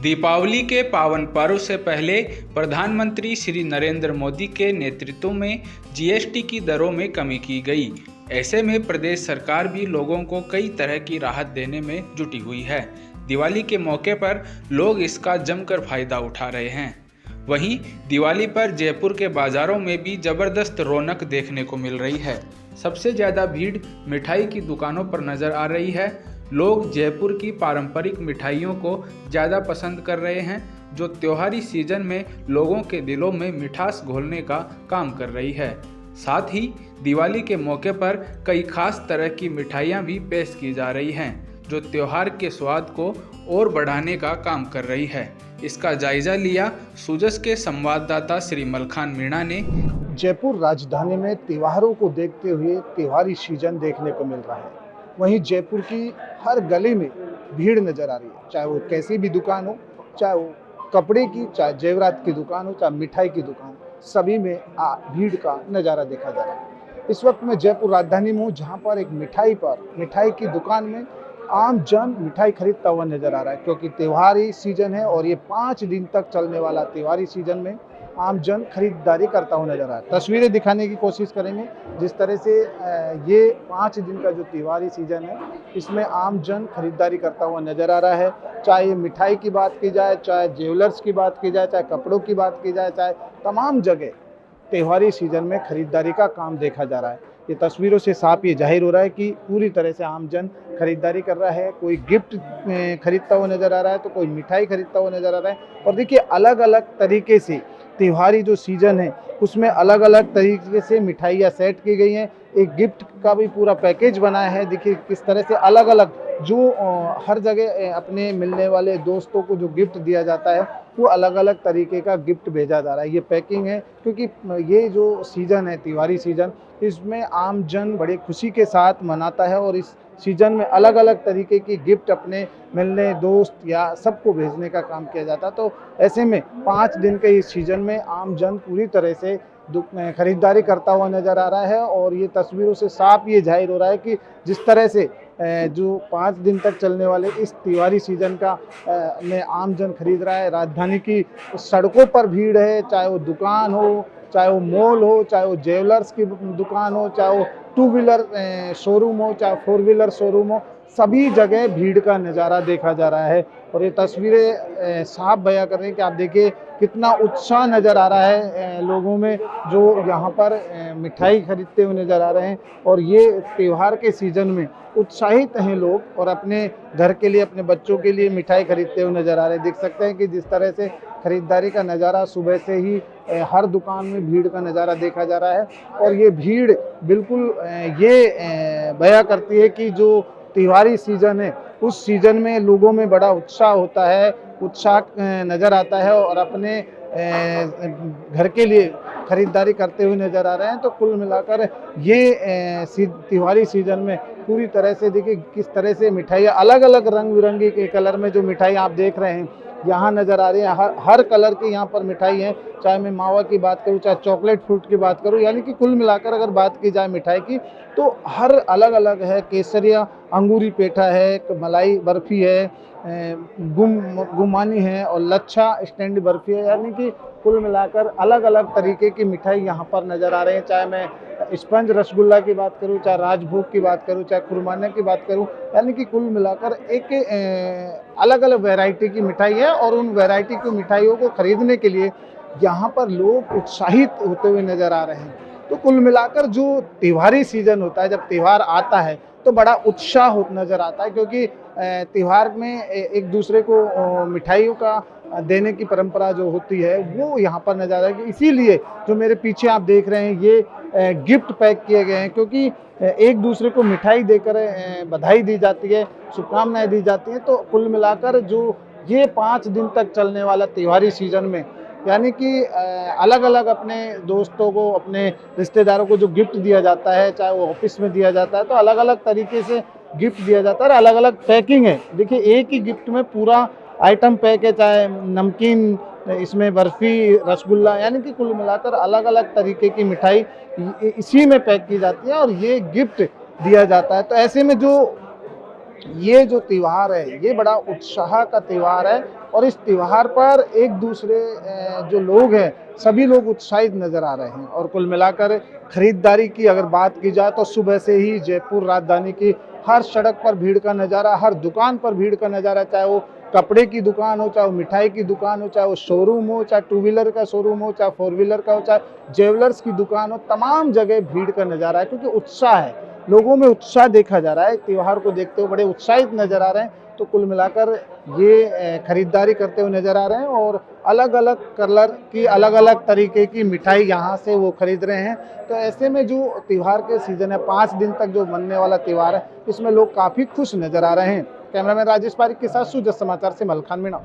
दीपावली के पावन पर्व से पहले प्रधानमंत्री श्री नरेंद्र मोदी के नेतृत्व में जीएसटी की दरों में कमी की गई। ऐसे में प्रदेश सरकार भी लोगों को कई तरह की राहत देने में जुटी हुई है। दिवाली के मौके पर लोग इसका जमकर फायदा उठा रहे हैं। वहीं दिवाली पर जयपुर के बाजारों में भी जबरदस्त रौनक देखने को मिल रही है। सबसे ज़्यादा भीड़ मिठाई की दुकानों पर नज़र आ रही है। लोग जयपुर की पारंपरिक मिठाइयों को ज़्यादा पसंद कर रहे हैं, जो त्योहारी सीजन में लोगों के दिलों में मिठास घोलने का काम कर रही है। साथ ही दिवाली के मौके पर कई खास तरह की मिठाइयाँ भी पेश की जा रही हैं, जो त्योहार के स्वाद को और बढ़ाने का काम कर रही है। इसका जायजा लिया सूजस के संवाददाता श्री मलखान मीणा ने। जयपुर राजधानी में त्योहारों को देखते हुए त्योहारी सीजन देखने को मिल रहा है। वहीं जयपुर की हर गली में भीड़ नजर आ रही है, चाहे वो कैसी भी दुकान हो, चाहे वो कपड़े की, चाहे जेवरात की दुकान हो, चाहे मिठाई की दुकान, सभी में भीड़ का नज़ारा देखा जा रहा है। इस वक्त मैं जयपुर राजधानी में हूँ, जहाँ पर एक मिठाई की दुकान में आम जन मिठाई खरीदता हुआ नजर आ रहा है, क्योंकि त्योहारी सीजन है और ये 5 दिन तक चलने वाला त्योहारी सीजन में आम जन खरीदारी करता हुआ नजर आ रहा है। तस्वीरें दिखाने की कोशिश करेंगे जिस तरह से ये 5 दिन का जो त्योहारी सीजन है, इसमें आम जन खरीदारी करता हुआ नजर आ रहा है। चाहे ये मिठाई की बात की जाए, चाहे ज्वेलर्स की बात की जाए, चाहे कपड़ों की बात की जाए, चाहे तमाम जगह त्योहारी सीजन में खरीदारी का काम देखा जा रहा है। ये तस्वीरों से साफ ये जाहिर हो रहा है कि पूरी तरह से आम जन खरीदारी कर रहा है। कोई गिफ्ट खरीदता हुआ नजर आ रहा है, तो कोई मिठाई खरीदता हुआ नजर आ रहा है। और देखिए, अलग अलग तरीके से त्योहारी जो सीजन है उसमें अलग अलग तरीके से मिठाइयाँ सेट की गई हैं। एक गिफ्ट का भी पूरा पैकेज बनाया है। देखिए किस तरह से अलग अलग जो हर जगह अपने मिलने वाले दोस्तों को जो गिफ्ट दिया जाता है, वो अलग अलग तरीके का गिफ्ट भेजा जा रहा है। ये पैकिंग है, क्योंकि ये जो सीज़न है त्योहारी सीज़न, इसमें आम जन बड़े खुशी के साथ मनाता है और इस सीजन में अलग अलग तरीके की गिफ्ट अपने मिलने दोस्त या सबको भेजने का काम किया जाता है। तो ऐसे में 5 दिन के इस सीजन में आम जन पूरी तरह से खरीदारी करता हुआ नज़र आ रहा है। और ये तस्वीरों से साफ ये जाहिर हो रहा है कि जिस तरह से जो 5 दिन तक चलने वाले इस त्योहारी सीजन का में आम जन खरीद रहा है। राजधानी की सड़कों पर भीड़ है, चाहे वो दुकान हो, चाहे वो मॉल हो, चाहे वो ज्वेलर्स की दुकान हो, चाहे वो 2 व्हीलर शोरूम हो, चाहे 4 व्हीलर शोरूम हो, सभी जगह भीड़ का नज़ारा देखा जा रहा है। और ये तस्वीरें साफ बयां कर रही हैं कि आप देखिए कितना उत्साह नज़र आ रहा है लोगों में, जो यहाँ पर मिठाई खरीदते हुए नज़र आ रहे हैं। और ये त्यौहार के सीज़न में उत्साहित हैं लोग और अपने घर के लिए, अपने बच्चों के लिए मिठाई खरीदते हुए नज़र आ रहे हैं। देख सकते हैं कि जिस तरह से खरीदारी का नज़ारा सुबह से ही हर दुकान में भीड़ का नज़ारा देखा जा रहा है। और ये भीड़ बिल्कुल ये बयां करती है कि जो त्योहारी सीज़न है, उस सीज़न में लोगों में बड़ा उत्साह होता है, उत्साह नज़र आता है और अपने घर के लिए खरीदारी करते हुए नज़र आ रहे हैं। तो कुल मिलाकर ये त्योहारी सीज़न में पूरी तरह से देखिए किस तरह से मिठाइयाँ अलग अलग रंग बिरंगी के कलर में जो मिठाई आप देख रहे हैं यहाँ नज़र आ रही है। हर कलर की यहाँ पर मिठाई है, चाहे मैं मावा की बात करूँ, चाहे चॉकलेट फ्रूट की बात करूँ, यानी कि कुल मिलाकर अगर बात की जाए मिठाई की, तो हर अलग अलग है। केसरिया अंगूरी पेठा है, मलाई बर्फ़ी है, गुमानी है और लच्छा स्टैंड बर्फ़ी है। यानी कि कुल मिलाकर अलग अलग तरीके की मिठाई यहाँ पर नज़र आ रहे हैं। चाहे मैं स्पंज रसगुल्ला की बात करूँ, चाहे राजभोग की बात करूँ, चाहे खुरमाने की बात करूँ, यानी कि कुल मिलाकर एक अलग अलग वैरायटी की मिठाई है। और उन वैरायटी की मिठाइयों को खरीदने के लिए यहाँ पर लोग उत्साहित होते हुए नज़र आ रहे हैं। तो कुल मिलाकर जो त्योहारी सीज़न होता है, जब त्यौहार आता है तो बड़ा उत्साह नज़र आता है, क्योंकि त्यौहार में एक दूसरे को मिठाइयों का देने की परंपरा जो होती है वो यहाँ पर नज़र आएगी। इसीलिए जो मेरे पीछे आप देख रहे हैं ये गिफ्ट पैक किए गए हैं, क्योंकि एक दूसरे को मिठाई देकर बधाई दी जाती है, शुभकामनाएं दी जाती हैं। तो कुल मिलाकर जो ये 5 दिन तक चलने वाला त्योहारी सीज़न में, यानी कि अलग अलग अपने दोस्तों को, अपने रिश्तेदारों को जो गिफ्ट दिया जाता है, चाहे वो ऑफिस में दिया जाता है, तो अलग अलग तरीके से गिफ्ट दिया जाता है और अलग अलग पैकिंग है। देखिए एक ही गिफ्ट में पूरा आइटम पैक है, चाहे नमकीन, इसमें बर्फ़ी, रसगुल्ला, यानी कि कुल मिलाकर अलग अलग तरीके की मिठाई इसी में पैक की जाती है और ये गिफ्ट दिया जाता है। तो ऐसे में ये जो त्यौहार है ये बड़ा उत्साह का त्यौहार है। और इस त्यौहार पर एक दूसरे जो लोग हैं सभी लोग उत्साहित नज़र आ रहे हैं। और कुल मिलाकर खरीदारी की अगर बात की जाए तो सुबह से ही जयपुर राजधानी की हर सड़क पर भीड़ का नज़ारा, हर दुकान पर भीड़ का नज़ारा, चाहे वो कपड़े की दुकान हो, चाहे वो मिठाई की दुकान हो, चाहे वो शोरूम हो, चाहे टू व्हीलर का शोरूम हो, चाहे फोर व्हीलर का हो, चाहे ज्वेलर्स की दुकान हो, तमाम जगह भीड़ का नज़ारा है क्योंकि उत्साह है, लोगों में उत्साह देखा जा रहा है। त्यौहार को देखते हुए बड़े उत्साहित नज़र आ रहे हैं। तो कुल मिलाकर ये खरीदारी करते हुए नज़र आ रहे हैं और अलग अलग कलर की अलग अलग तरीके की मिठाई यहाँ से वो खरीद रहे हैं। तो ऐसे में जो त्यौहार के सीज़न है, 5 दिन तक जो मनने वाला त्यौहार है, इसमें लोग काफ़ी खुश नज़र आ रहे हैं। कैमरामैन राजेश पारिक के साथ सुजस समाचार से मलखान मीणा।